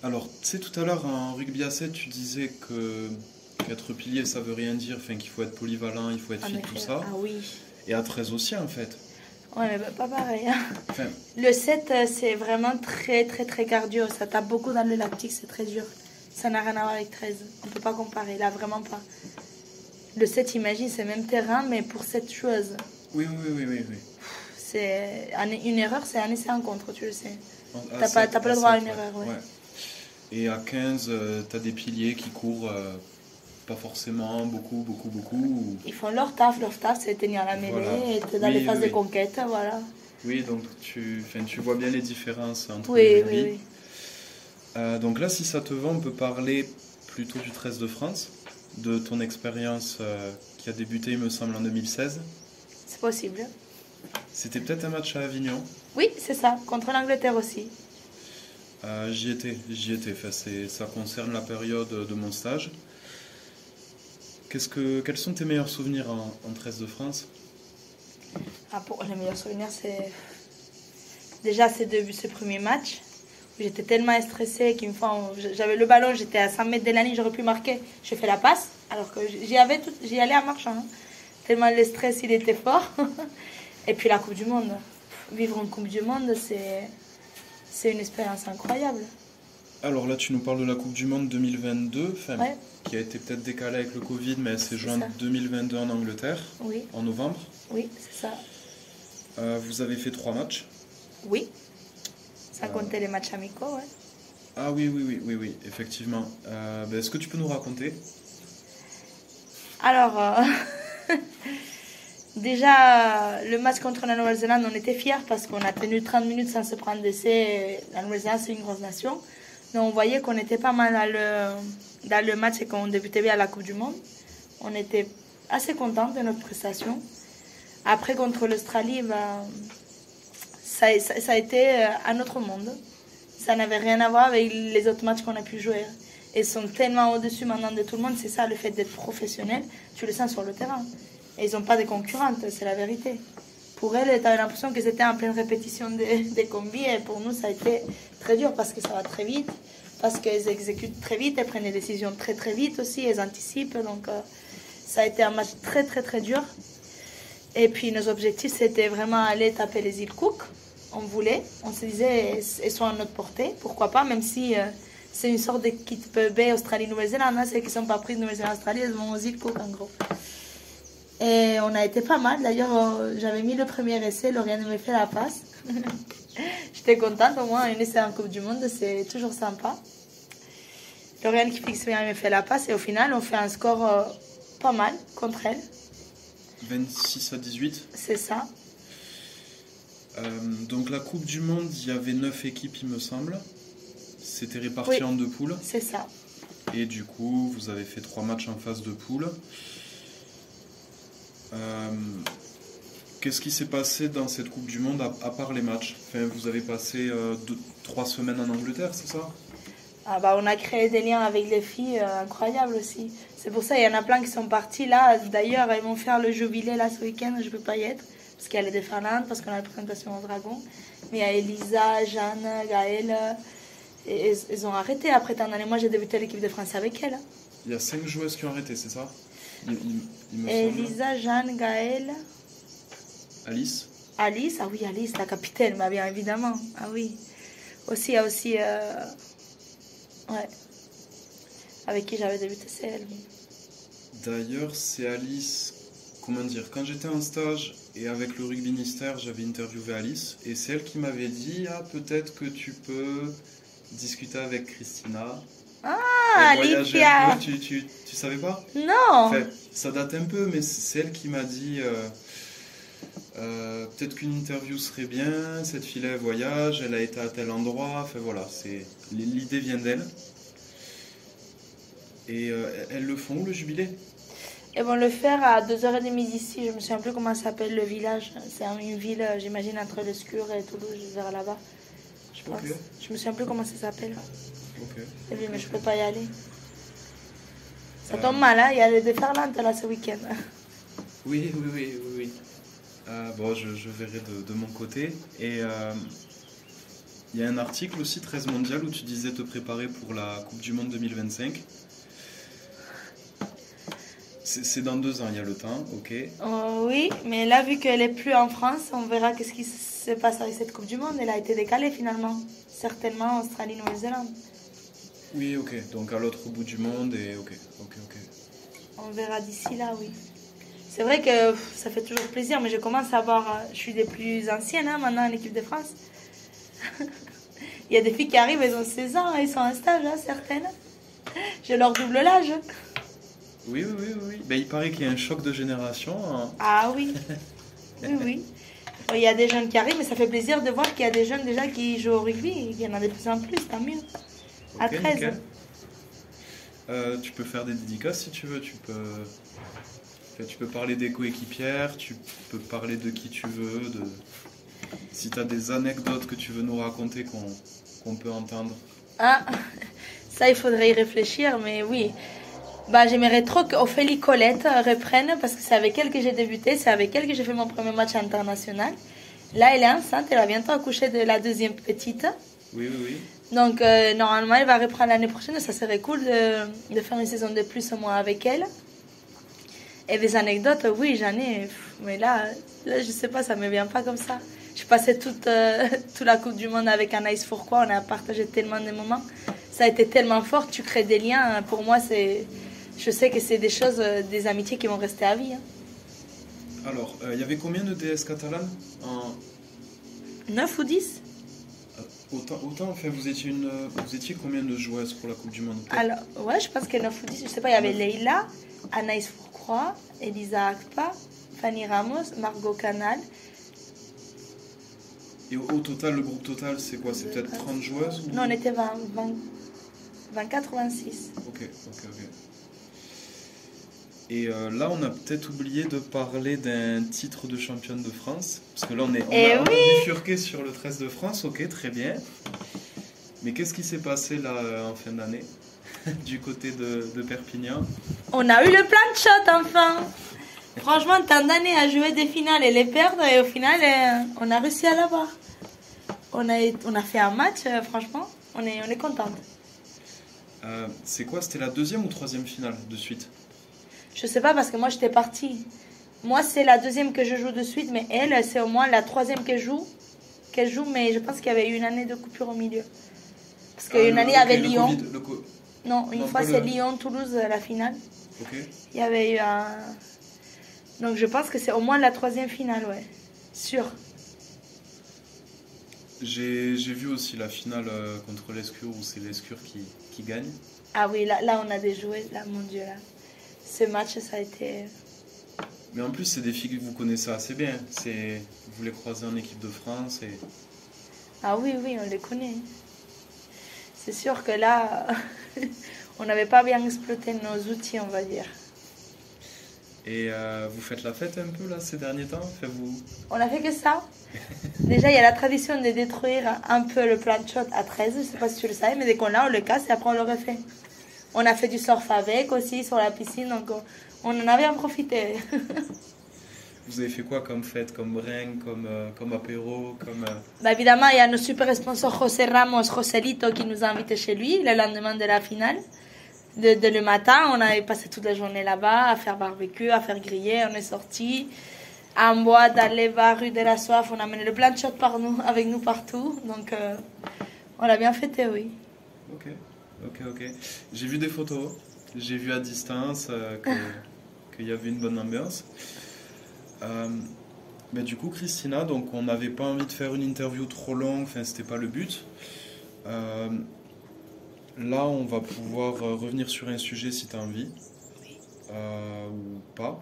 alors, tu sais, tout à l'heure, en rugby à 7, tu disais que qu'être pilier, ça veut rien dire, enfin, qu'il faut être polyvalent, il faut être En fit, tout effet, ça. ah oui. Et à 13 aussi, en fait. Ouais, mais bah, pas pareil, hein. Enfin, Le 7, c'est vraiment très très très cardio. Ça tape beaucoup dans le lactique, c'est très dur. Ça n'a rien à voir avec 13. On peut pas comparer, là, vraiment pas. Le 7, imagine, c'est même terrain, mais pour cette chose. oui, oui, oui, oui, oui. Une erreur, c'est un essai en contre, tu le sais. À T'as pas le à droit à 7, une ouais. erreur, ouais. Ouais. Et à 15, t'as des piliers qui courent pas forcément beaucoup, beaucoup, beaucoup. Ils font leur taf, c'est tenir la mêlée, Voilà. et être dans Oui, les phases oui, de oui. conquête, voilà. Oui, donc enfin, tu vois bien les différences entre les Oui, rugby. oui, oui. Donc là, si ça te va, on peut parler plutôt du 13 de France, de ton expérience qui a débuté, il me semble, en 2016. C'est possible. C'était peut-être un match à Avignon. Oui, c'est ça, contre l'Angleterre aussi. J'y étais, j'y étais. Enfin, ça concerne la période de mon stage. Quels sont tes meilleurs souvenirs en 13 de France? Ah, pour les meilleurs souvenirs, c'est déjà ce premier match où j'étais tellement stressée qu'une fois, j'avais le ballon, j'étais à 100 mètres de la ligne, j'aurais pu marquer. Je fais la passe, alors que j'y allais en marchant, hein. Tellement le stress, il était fort. Et puis la Coupe du Monde. Vivre en Coupe du Monde, c'est une expérience incroyable. Alors là, tu nous parles de la Coupe du Monde 2022, enfin, Ouais, qui a été peut-être décalée avec le Covid, mais elle s'est c'est jouée en ça. 2022 en Angleterre, Oui, en novembre. oui, c'est ça. Vous avez fait 3 matchs. Oui, ça comptait les matchs amicaux, ouais. Ah oui, oui, oui, oui, oui, effectivement. Est-ce que tu peux nous raconter? Alors, déjà, le match contre la Nouvelle-Zélande, on était fiers parce qu'on a tenu 30 minutes sans se prendre d'essai. La Nouvelle-Zélande, c'est une grosse nation. Donc, on voyait qu'on était pas mal dans le match et qu'on débutait bien à la Coupe du Monde. On était assez contents de notre prestation. Après, contre l'Australie, ben, ça a été un autre monde. Ça n'avait rien à voir avec les autres matchs qu'on a pu jouer. Ils sont tellement au-dessus maintenant de tout le monde. C'est ça, le fait d'être professionnel. Tu le sens sur le terrain. Et ils n'ont pas de concurrentes, c'est la vérité. Pour elles, tu avais l'impression que c'était en pleine répétition des combis. Et pour nous, ça a été très dur parce que ça va très vite. Parce qu'elles exécutent très vite. Elles prennent des décisions très très vite aussi. Elles anticipent. Donc, ça a été un match très très très dur. Et puis, nos objectifs, c'était vraiment aller taper les îles Cook. On voulait. On se disait, elles sont à notre portée. Pourquoi pas, même si c'est une sorte d'équipe B Australie-Nouvelle-Zélande. Hein, celles qui ne sont pas prises de Nouvelle-Zélande-Australie, elles vont aux îles Cook en gros. Et on a été pas mal. D'ailleurs, j'avais mis le premier essai, Lauriane m'a fait la passe. J'étais contente, au moins un essai en Coupe du Monde, c'est toujours sympa. Lauriane qui fixe bien me fait la passe et au final, on fait un score pas mal contre elle. 26-18. C'est ça. Donc la Coupe du Monde, il y avait 9 équipes, il me semble. C'était réparti Oui. en 2 poules. C'est ça. Et du coup, vous avez fait 3 matchs en phase de poule. Qu'est-ce qui s'est passé dans cette Coupe du Monde à part les matchs? Enfin, vous avez passé 3 semaines en Angleterre, c'est ça? Ah bah, on a créé des liens avec les filles incroyables aussi. C'est pour ça, il y en a plein qui sont partis là. D'ailleurs, ils vont faire le jubilé là ce week-end, je ne peux pas y être. Parce qu'il y a les déferlantes, parce qu'on a la présentation au Dragon. Mais il y a Elisa, Jeanne, Gaëlle. Et ils ont arrêté après tant d'années. Moi, j'ai débuté l'équipe de France avec elle. Il y a 5 joueuses qui ont arrêté, c'est ça? Il me semble. Elisa, Jeanne, Gaëlle, Alice? Alice. Ah oui, Alice, la capitaine, bah bien évidemment. Ah oui. Aussi, il y a aussi... ouais. Avec qui j'avais débuté, c'est elle. Oui. D'ailleurs, c'est Alice, comment dire, quand j'étais en stage et avec le rugby ministère, j'avais interviewé Alice et c'est elle qui m'avait dit, ah peut-être que tu peux discuter avec Christina Ah, Elle voyageait Alicia. un peu, tu savais pas? Non. Enfin, ça date un peu, mais c'est elle qui m'a dit peut-être qu'une interview serait bien, cette fille-là elle voyage, elle a été à tel endroit, enfin voilà, l'idée vient d'elle. Et elles le font, le jubilé? Ils vont le faire à 2h30 d'ici. Je me souviens plus comment ça s'appelle le village. C'est une ville, j'imagine, entre l'Escure et Toulouse, vers là-bas. Je pense. Ok. Je me souviens plus comment ça s'appelle. Ok. Et oui, mais je peux pas y aller. Ça Euh, tombe mal, hein. Il y a les déferlantes là ce week-end. Oui, oui, oui, oui, oui. Bon, je verrai de mon côté. Et il y a un article aussi, 13 mondial, où tu disais te préparer pour la Coupe du Monde 2025. C'est dans 2 ans, il y a le temps, ok. Oui, mais là, vu qu'elle est plus en France, on verra qu'est-ce qui se passe avec cette Coupe du Monde. Elle a été décalée finalement. Certainement Australie-Nouvelle-Zélande. Oui, ok. Donc à l'autre bout du monde, et ok, ok, ok. On verra d'ici là, oui. C'est vrai que ça fait toujours plaisir, mais je commence à voir. Je suis des plus anciennes hein, maintenant en équipe de France. Il y a des filles qui arrivent, elles ont 16 ans, elles sont en stage, hein, certaines. Je leur double l'âge. Oui, oui, oui, oui. Ben, il paraît qu'il y a un choc de génération, hein. Ah oui, oui, oui. Il y a des jeunes qui arrivent, mais ça fait plaisir de voir qu'il y a des jeunes déjà qui jouent au rugby. Il y en a de plus en plus, tant mieux. À Ok, 13. nickel. Tu peux faire des dédicaces si tu veux. Tu peux parler des coéquipières, tu peux parler de qui tu veux, si tu as des anecdotes que tu veux nous raconter qu'on peut entendre. Ah, ça, il faudrait y réfléchir, mais oui. Bah, j'aimerais trop qu'Ophélie Colette reprenne parce que c'est avec elle que j'ai débuté, c'est avec elle que j'ai fait mon premier match international. Là, elle est enceinte, elle va bientôt accoucher de la deuxième petite. Oui, oui, oui. Donc, normalement, elle va reprendre l'année prochaine. Ça serait cool de faire une saison de plus au moins avec elle. Et des anecdotes, oui, j'en ai. Mais là, je sais pas, ça me vient pas comme ça. J'ai passé toute la Coupe du Monde avec Anaïs Fourcroy. On a partagé tellement de moments. Ça a été tellement fort. Tu crées des liens. Pour moi, je sais que c'est des choses, des amitiés qui vont rester à vie. Hein. Alors, il y avait combien de DS catalanes 9 ou 10. Autant, enfin, vous étiez combien de joueuses pour la Coupe du Monde? Alors, ouais, je pense que 9 ou 10. Je sais pas, il y avait Leïla, Anaïs Fourcroy, Elisa Akpa, Fanny Ramos, Margot Canal. Et au total, le groupe total, c'est quoi? C'est peut-être 30 joueuses ou... Non, on était 24 ou 26. Ok, ok, ok. Et là, on a peut-être oublié de parler d'un titre de championne de France. Parce que là, on a bifurqué sur le 13 de France. Ok, très bien. Mais qu'est-ce qui s'est passé là en fin d'année du côté de Perpignan? On a eu le plan de shot enfin. Franchement, tant d'années à jouer des finales et les perdre. Et au final, on a réussi à l'avoir. On a fait un match, franchement, on est contente. C'est quoi? C'était la deuxième ou troisième finale de suite? Je sais pas parce que moi j'étais partie. Moi c'est la deuxième que je joue de suite, mais elle c'est au moins la troisième qu'elle joue, mais je pense qu'il y avait eu une année de coupure au milieu. Parce qu'une année avec Lyon. Non, une fois c'est Lyon-Toulouse la finale. Ok. Il y avait eu un... Donc je pense que c'est au moins la troisième finale, ouais. Sûr. J'ai vu aussi la finale contre l'Escure où c'est l'Escure qui gagne. Ah oui, là on a des jouets, là mon Dieu là. Ce match ça a été... Mais en plus c'est des filles que vous connaissez assez bien. Vous les croisez en équipe de France et... Ah oui, on les connaît. C'est sûr que là, on n'avait pas bien exploité nos outils, on va dire. Et vous faites la fête un peu là ces derniers temps? On a fait que ça. Déjà, il y a la tradition de détruire un peu le plan de shot à 13, je ne sais pas si tu le savais, mais dès qu'on l'a, on le casse et après on le refait. On a fait du surf avec aussi sur la piscine, donc on en a bien profité. Vous avez fait quoi comme fête, comme bringue, comme apéro, comme... Bah évidemment, il y a nos super sponsors José Ramos, Joselito qui nous a invités chez lui le lendemain de la finale. De le matin, on avait passé toute la journée là-bas à faire barbecue, à faire griller. On est sortis en boîte, dans les bars, rue de la Soif. On a amené le plein de shots avec nous partout. Donc, on l'a bien fêté, oui. Ok. J'ai vu des photos. J'ai vu à distance qu'il y avait une bonne ambiance. Mais du coup, Christina, donc on n'avait pas envie de faire une interview trop longue. Enfin, c'était pas le but. là, on va pouvoir revenir sur un sujet si tu as envie, ou pas.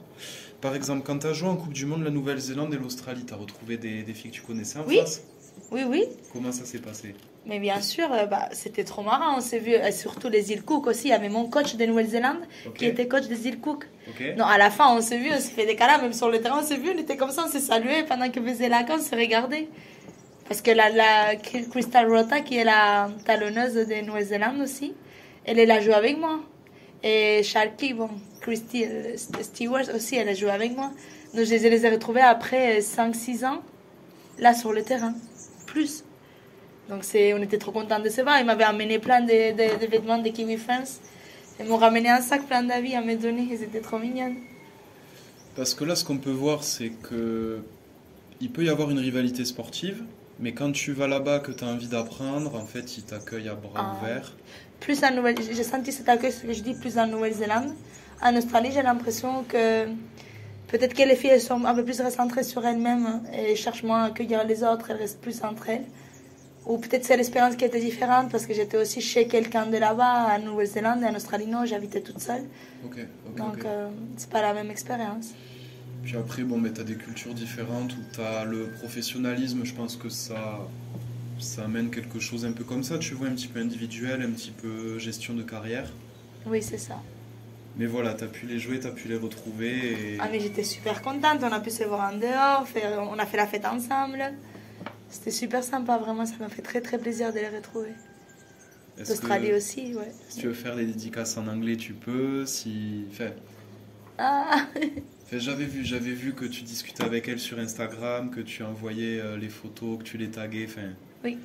Par exemple, quand tu as joué en Coupe du Monde, la Nouvelle-Zélande et l'Australie, tu as retrouvé des filles que tu connaissais en Oui, face? oui, oui. Comment ça s'est passé? Mais bien sûr, bah, c'était trop marrant. On s'est vu, surtout les îles Cook aussi. Il y avait mon coach de Nouvelle-Zélande Ok, qui était coach des îles Cook. ok. Non, à la fin, on s'est vu, on s'est fait des câlins, même sur le terrain, on s'est vu, on était comme ça, on s'est salué pendant que faisait la canne, on s'est regardé. Parce que la Crystal Rota, qui est la talonneuse de Nouvelle-Zélande aussi, elle a joué avec moi. Et Sharky, bon, Christy Stewart aussi, elle a joué avec moi. Donc je les ai retrouvés après 5-6 ans, là sur le terrain. Plus. Donc on était trop contents de se voir. Ils m'avaient amené plein de vêtements de Kiwi Friends. Ils m'ont ramené un sac plein d'avis à me donner. Ils étaient trop mignonnes. Parce que là, ce qu'on peut voir, c'est que il peut y avoir une rivalité sportive, mais quand tu vas là-bas, que tu as envie d'apprendre, en fait, ils t'accueillent à bras ouverts. Plus en Nouvelle, j'ai senti cet accueil, ce que je dis, plus en Nouvelle-Zélande. En Australie, j'ai l'impression que peut-être que les filles elles sont un peu plus recentrées sur elles-mêmes et cherchent moins à accueillir les autres, elles restent plus entre elles. Ou peut-être c'est l'expérience qui était différente parce que j'étais aussi chez quelqu'un de là-bas, en Nouvelle-Zélande et en Australie, non, j'habitais toute seule. Ok, ok, Donc, ok. c'est pas la même expérience. Puis après, bon, mais tu as des cultures différentes où tu as le professionnalisme, je pense que ça amène quelque chose un peu comme ça, tu vois, un petit peu individuel, un petit peu gestion de carrière. Oui, c'est ça. Mais voilà, tu as pu les jouer, tu as pu les retrouver. Et... Ah, mais j'étais super contente, on a pu se voir en dehors, on a fait la fête ensemble. C'était super sympa, vraiment, ça m'a fait très très plaisir de les retrouver. L'Australie aussi, ouais. Si tu veux faire des dédicaces en anglais, tu peux. Si... Ah, j'avais vu que tu discutais avec elle sur Instagram, que tu envoyais les photos, que tu les taguais. oui.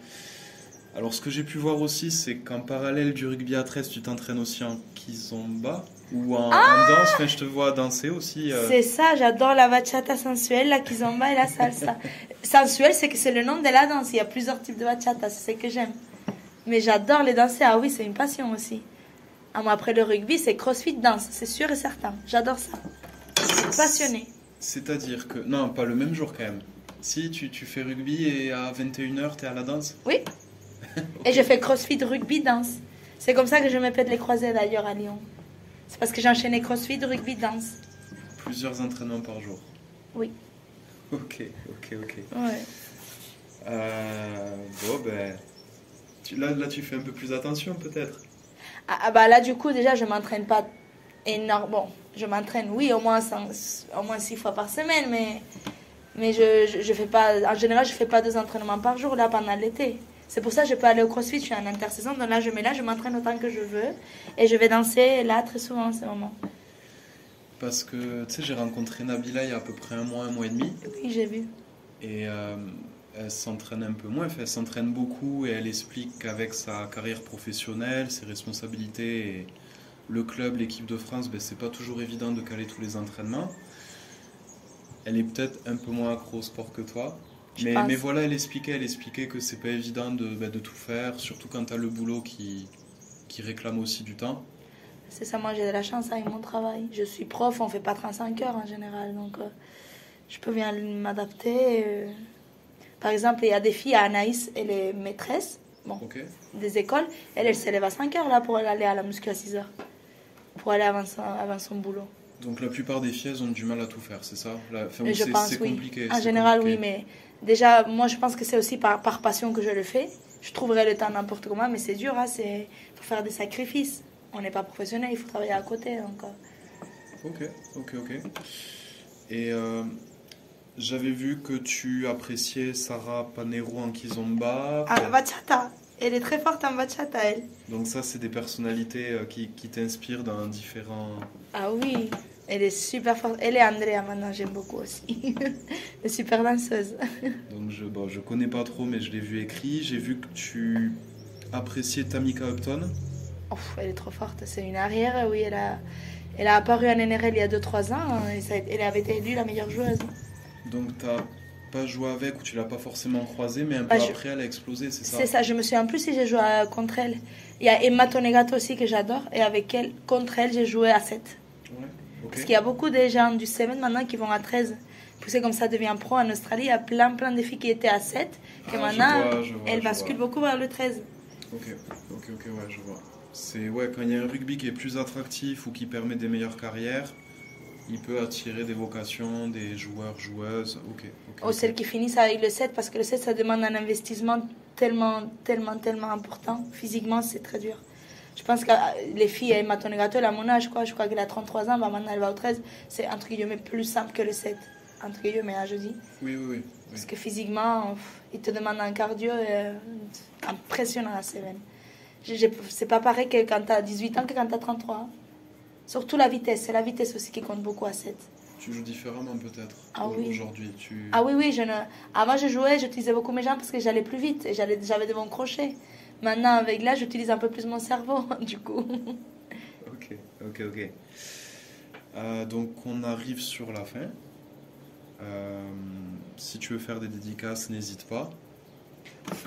Alors, ce que j'ai pu voir aussi, c'est qu'en parallèle du rugby à 13, tu t'entraînes aussi en kizomba ou en danse. Enfin, je te vois danser aussi. C'est ça, j'adore la bachata sensuelle, la kizomba et la salsa. Sensuelle, c'est que c'est le nom de la danse. Il y a plusieurs types de bachata, c'est ce que j'aime. Mais j'adore les danser. Ah oui, c'est une passion aussi. Ah, moi, après le rugby, c'est crossfit danse, c'est sûr et certain. J'adore ça. Je suis passionnée. C'est-à-dire que... Non, pas le même jour quand même. Si, tu fais rugby et à 21h, tu es à la danse? Oui. Ok. Et je fais crossfit rugby danse. C'est comme ça que je me pète les croisés d'ailleurs à Lyon. C'est parce que j'ai enchaîné crossfit rugby danse. Plusieurs entraînements par jour. Oui. Ok, ok, ok. Ouais. Bon, ben... Là, tu fais un peu plus attention peut-être. Ah bah là, du coup, déjà, je m'entraîne pas énorme. Bon, je m'entraîne, oui, au moins 6 fois par semaine, mais je fais pas... En général, je fais pas 2 entraînements par jour, là, pendant l'été. C'est pour ça que je peux aller au crossfit, je suis en intersaison, donc là, je m'entraîne autant que je veux, et je vais danser là très souvent en ce moment. Parce que, tu sais, j'ai rencontré Nabila il y a à peu près un mois et demi. Oui, j'ai vu. Et elle s'entraîne un peu moins, enfin, elle s'entraîne beaucoup et elle explique qu'avec sa carrière professionnelle, ses responsabilités et le club, l'équipe de France, ben, c'est pas toujours évident de caler tous les entraînements. Elle est peut-être un peu moins accro au sport que toi. Mais voilà, elle expliquait que c'est pas évident de tout faire, surtout quand tu as le boulot qui réclame aussi du temps. C'est ça, moi j'ai de la chance avec mon travail. Je suis prof, on fait pas 35 heures en général, donc je peux bien m'adapter. Par exemple, il y a des filles, Anaïs, elle est maîtresse bon, Ok. des écoles. Elle se lève à 5 heures là, pour aller à la muscu à 6 heures, pour aller avant son boulot. Donc la plupart des filles, elles ont du mal à tout faire, c'est ça? Je pense, c'est oui. compliqué. En général, oui, mais déjà, moi je pense que c'est aussi par passion que je le fais. Je trouverai le temps n'importe comment, mais c'est dur, hein, faut faire des sacrifices. On n'est pas professionnel, il faut travailler à côté. Donc, Ok. Et j'avais vu que tu appréciais Sarah Panero en kizomba. Ah, bachata. Elle est très forte en bachata, elle. Donc ça, c'est des personnalités qui t'inspirent dans différents... Ah oui, elle est super forte. Elle et Andrea, maintenant, j'aime beaucoup aussi. Elle est super danseuse. Donc je connais pas trop, mais je l'ai vu écrit. J'ai vu que tu appréciais Tamika Upton. Elle est trop forte. C'est une arrière, oui. Elle a apparu en NRL il y a 2-3 ans. Et elle avait été élue la meilleure joueuse. Donc t'as pas joué avec ou tu l'as pas forcément croisée, mais un peu après elle a explosé, c'est ça? C'est ça, je me souviens plus si j'ai joué contre elle. Il y a Emma Tonegato aussi que j'adore. Et avec elle, contre elle, j'ai joué à 7. Ouais, ok. Parce qu'il y a beaucoup de gens du 7 maintenant qui vont à 13. Poussé comme ça devient pro en Australie. Il y a plein de filles qui étaient à 7. Que maintenant, elles basculent beaucoup vers le 13. Ok, ouais, je vois. C'est ouais, quand il y a un rugby qui est plus attractif ou qui permet des meilleures carrières, il peut attirer des vocations, des joueurs, joueuses. Ou celles qui finissent avec le 7, parce que le 7, ça demande un investissement tellement important. Physiquement, c'est très dur. Je pense que les filles, Emma Tonegatoel, à mon âge, je crois qu'elle a 33 ans, bah maintenant elle va au 13. C'est entre guillemets plus simple que le 7. Entre guillemets, je dis. Oui. Parce que physiquement, il te demande un cardio impressionnant à Cévennes. C'est pas pareil que quand tu as 18 ans que quand tu as 33 ans. Surtout la vitesse, c'est la vitesse aussi qui compte beaucoup à 7. Tu joues différemment peut-être aujourd'hui. Ah oui, avant je jouais, j'utilisais beaucoup mes jambes parce que j'allais plus vite et j'avais de bons crochets. Maintenant avec l'âge, j'utilise un peu plus mon cerveau du coup. Ok. Donc on arrive sur la fin. Si tu veux faire des dédicaces, n'hésite pas.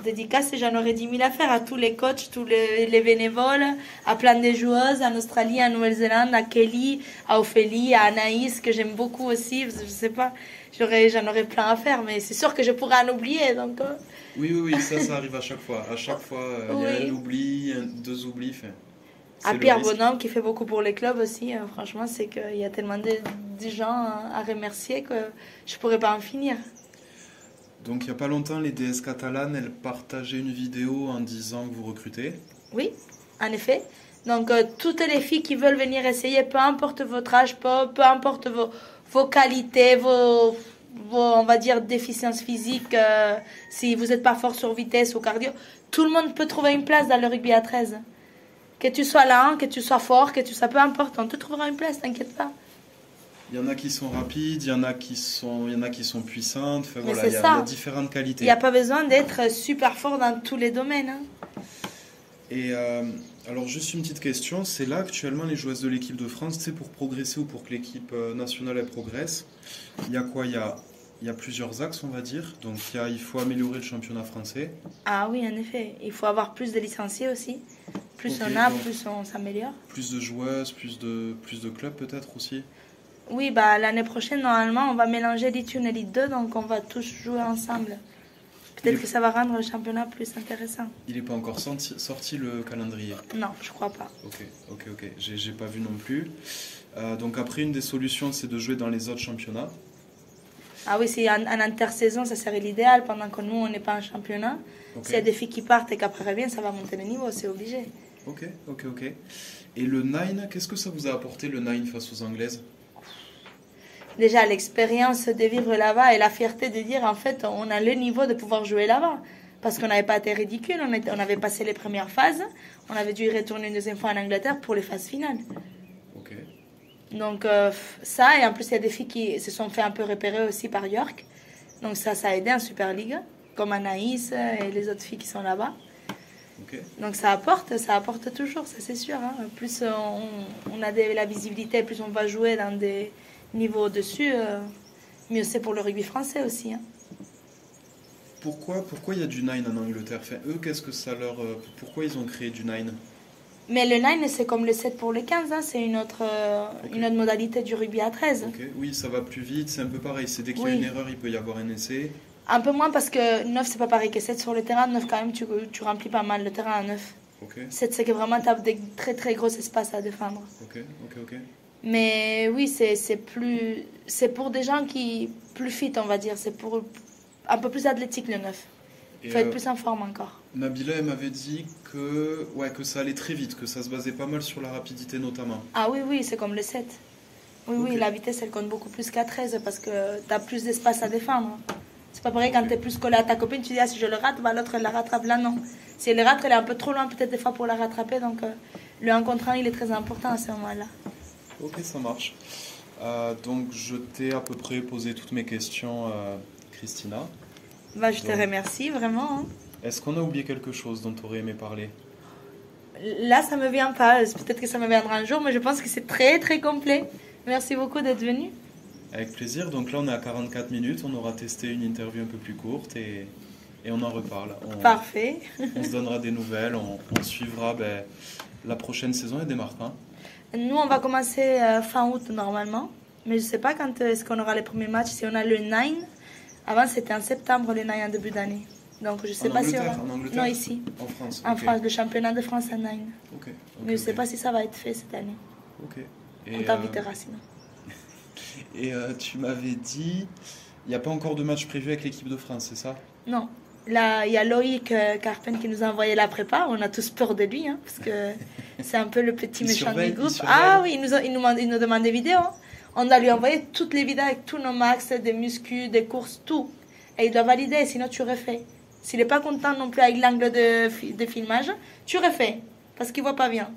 Dédicace, j'en aurais 10 000 à faire à tous les coachs, tous les bénévoles, à plein de joueuses, en Australie, en Nouvelle-Zélande, à Kelly, à Ophélie, à Anaïs, que j'aime beaucoup aussi. Je sais pas, j'en aurais plein à faire, mais c'est sûr que je pourrais en oublier. Donc, Oui, ça arrive à chaque fois. À chaque fois, il y a un oubli, deux oublis. À Pierre Bonhomme, qui fait beaucoup pour les clubs aussi. Franchement, c'est qu'il y a tellement de gens à remercier que je pourrais pas en finir. Donc, il n'y a pas longtemps, les DS catalanes, elles partageaient une vidéo en disant que vous recrutez. Oui, en effet. Donc, toutes les filles qui veulent venir essayer, peu importe votre âge, peu importe vos qualités, vos, on va dire, déficiences physiques, si vous n'êtes pas fort sur vitesse ou cardio, tout le monde peut trouver une place dans le rugby à 13. Que tu sois lent, que tu sois fort, que tu sois peu importe, on te trouvera une place, t'inquiète pas. Il y en a qui sont rapides, il y en a qui sont puissantes. Enfin, mais voilà, il y a différentes qualités. Il n'y a pas besoin d'être super fort dans tous les domaines. Hein. Et alors, juste une petite question. C'est là, actuellement, les joueuses de l'équipe de France, tu sais, pour progresser ou pour que l'équipe nationale elle progresse, il y a quoi? Il y a plusieurs axes, on va dire. Donc, il faut améliorer le championnat français. Ah oui, en effet. Il faut avoir plus de licenciés aussi. Plus on a, plus on s'améliore. Plus de joueuses, plus de clubs peut-être aussi. Oui, bah, l'année prochaine, normalement, on va mélanger Elite 1 et Elite 2, donc on va tous jouer ensemble. Peut-être que ça va rendre le championnat plus intéressant. Il n'est pas encore sorti le calendrier? Non, je crois pas. Ok. J'ai pas vu non plus. Donc après, une des solutions, c'est de jouer dans les autres championnats. Ah oui, c'est en intersaison, ça serait l'idéal, pendant que nous, on n'est pas en championnat. S'il y a des filles qui partent et qu'après reviennent, ça va monter le niveau, c'est obligé. Ok. Et le Nine, qu'est-ce que ça vous a apporté, le Nine, face aux Anglaises? Déjà, l'expérience de vivre là-bas et la fierté de dire, en fait, on a le niveau de pouvoir jouer là-bas. Parce qu'on n'avait pas été ridicule, on avait passé les premières phases, on avait dû y retourner une deuxième fois en Angleterre pour les phases finales. Ok. Donc ça, et en plus il y a des filles qui se sont fait un peu repérer aussi par York. Donc ça a aidé en Super League, comme Anaïs et les autres filles qui sont là-bas. Okay. Donc ça apporte toujours, ça c'est sûr. Hein. Plus on a la visibilité, plus on va jouer dans des niveaux au-dessus, mieux c'est pour le rugby français aussi. Hein. Pourquoi il y a du Nine en Angleterre? Enfin, eux, qu'est-ce que ça leur... pourquoi ils ont créé du Nine? Mais le 9, c'est comme le 7 pour le 15, hein. C'est une autre modalité du rugby à 13. Ok, oui, ça va plus vite, c'est un peu pareil. C'est dès qu'il y a une erreur, il peut y avoir un essai. Un peu moins parce que 9, c'est pas pareil que 7 sur le terrain. 9, quand même, tu remplis pas mal le terrain à 9. Okay. 7, c'est que vraiment tu as des très très gros espaces à défendre. Ok. Mais oui, c'est pour des gens qui plus fit, on va dire. C'est pour un peu plus athlétique le 9. Il faut être plus en forme encore. Nabila, elle m'avait dit que ça allait très vite, que ça se basait pas mal sur la rapidité notamment. Ah oui, c'est comme le 7. Oui, la vitesse, elle compte beaucoup plus qu'à 13 parce que tu as plus d'espace à défendre. C'est pas pareil quand tu es plus collé à ta copine, tu dis, si je le rate, l'autre, elle la rattrape. Là, non. Si elle le rate, elle est un peu trop loin peut-être des fois pour la rattraper. Donc, le 1 contre 1, il est très important à ce moment-là. Ok, ça marche. Donc, je t'ai à peu près posé toutes mes questions, Christina. Je te remercie, vraiment. Hein. Est-ce qu'on a oublié quelque chose dont tu aurais aimé parler? Là, ça me vient pas. Peut-être que ça me viendra un jour, mais je pense que c'est très, très complet. Merci beaucoup d'être venu. Avec plaisir. Donc là, on est à 44 minutes. On aura testé une interview un peu plus courte et on en reparle. Parfait. On se donnera des nouvelles. On suivra la prochaine saison. Elle démarre quand? Nous, on va commencer fin août normalement. Mais je ne sais pas quand est-ce qu'on aura les premiers matchs. Si on a le 9. Avant, c'était en septembre, le 9 en début d'année. Donc je sais En pas si Angleterre, en Angleterre Non, ici. En France. En ok. France, le championnat de France en Nine. Ok. Mais je sais pas si ça va être fait cette année. Ok. On t'invitera sinon. Et tu m'avais dit, il n'y a pas encore de match prévu avec l'équipe de France, c'est ça? Non. Là, il y a Loïc Carpen qui nous a envoyé la prépa. On a tous peur de lui, hein, parce que c'est un peu le petit Il méchant surveille, du groupe. il surveille. Ah oui, il nous demande des vidéos. Hein. On doit lui envoyer toutes les vidéos avec tous nos max, des muscles, des courses, tout. Et il doit valider, sinon tu refais. S'il n'est pas content non plus avec l'angle de filmage, tu refais, parce qu'il ne voit pas bien.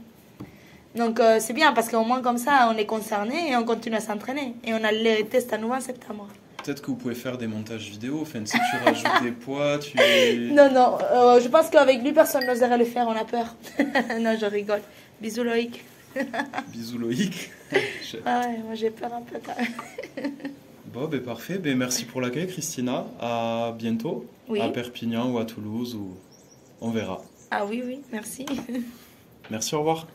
Donc c'est bien, parce qu'au moins comme ça, on est concerné et on continue à s'entraîner. Et on a les tests à nouveau en septembre. Peut-être que vous pouvez faire des montages vidéo, enfin, si tu rajoutes des poids, tu... Non, non, je pense qu'avec lui, personne n'oserait le faire, on a peur. Non, je rigole. Bisous Loïc. Bisous Loïc. Ah ouais, moi j'ai peur un peu quand même. Bon, ben parfait. Ben, merci pour l'accueil, Christina. À bientôt. Oui. À Perpignan ou à Toulouse, ou on verra. Ah oui, oui, merci. Merci, au revoir.